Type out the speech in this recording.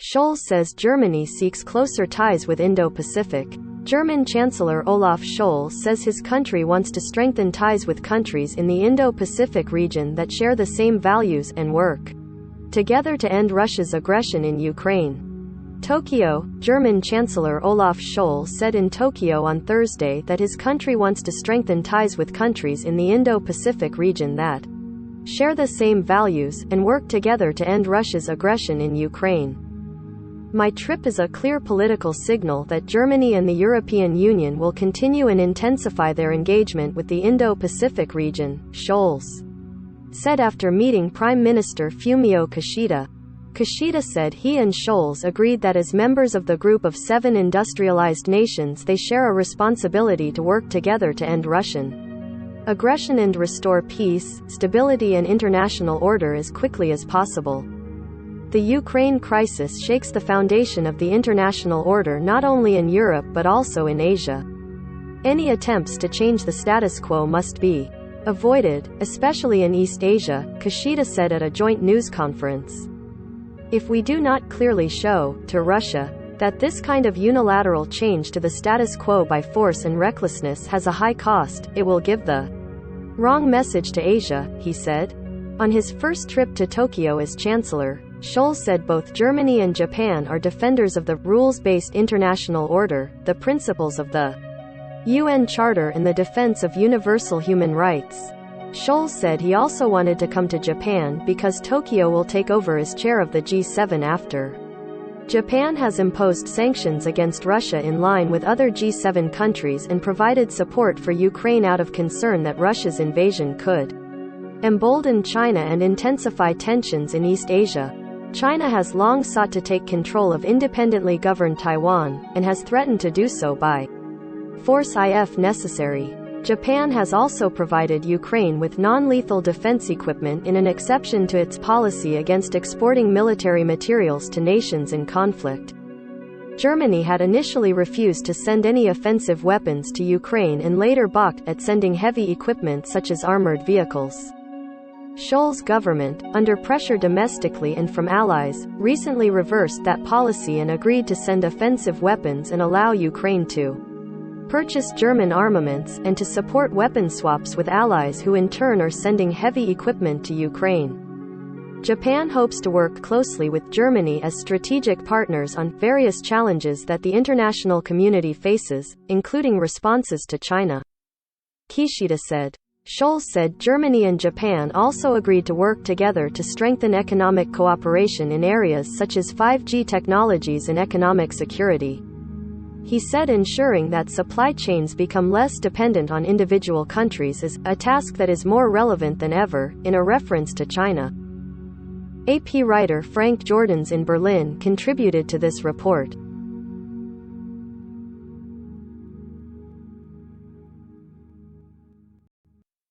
Scholz says Germany seeks closer ties with Indo-Pacific. German Chancellor Olaf Scholz says his country wants to strengthen ties with countries in the Indo-Pacific region that share the same values and work together to end Russia's aggression in Ukraine. Tokyo. German Chancellor Olaf Scholz said in Tokyo on Thursday that his country wants to strengthen ties with countries in the Indo-Pacific region that share the same values and work together to end Russia's aggression in Ukraine. My trip is a clear political signal that Germany and the European Union will continue and intensify their engagement with the Indo-Pacific region, Scholz said after meeting Prime Minister Fumio Kishida. Kishida said he and Scholz agreed that as members of the group of 7 industrialized nations they share a responsibility to work together to end Russian aggression and restore peace, stability and international order as quickly as possible. The Ukraine crisis shakes the foundation of the international order not only in Europe but also in Asia. Any attempts to change the status quo must be avoided, especially in East Asia, Kishida said at a joint news conference. If we do not clearly show, to Russia, that this kind of unilateral change to the status quo by force and recklessness has a high cost, it will give the wrong message to Asia, he said. On his first trip to Tokyo as chancellor, Scholz said both Germany and Japan are defenders of the rules-based international order, the principles of the UN Charter and the defense of universal human rights. Scholz said he also wanted to come to Japan because Tokyo will take over as chair of the G7 after Japan has imposed sanctions against Russia in line with other G7 countries and provided support for Ukraine out of concern that Russia's invasion could embolden China and intensify tensions in East Asia. China has long sought to take control of independently governed Taiwan, and has threatened to do so by force if necessary. Japan has also provided Ukraine with non-lethal defense equipment in an exception to its policy against exporting military materials to nations in conflict. Germany had initially refused to send any offensive weapons to Ukraine and later balked at sending heavy equipment such as armored vehicles. Scholz's government, under pressure domestically and from allies, recently reversed that policy and agreed to send offensive weapons and allow Ukraine to purchase German armaments, and to support weapon swaps with allies who in turn are sending heavy equipment to Ukraine. Japan hopes to work closely with Germany as strategic partners on various challenges that the international community faces, including responses to China. Kishida said. Scholz said Germany and Japan also agreed to work together to strengthen economic cooperation in areas such as 5G technologies and economic security. He said ensuring that supply chains become less dependent on individual countries is a task that is more relevant than ever, in a reference to China. AP writer Frank Jordans in Berlin contributed to this report.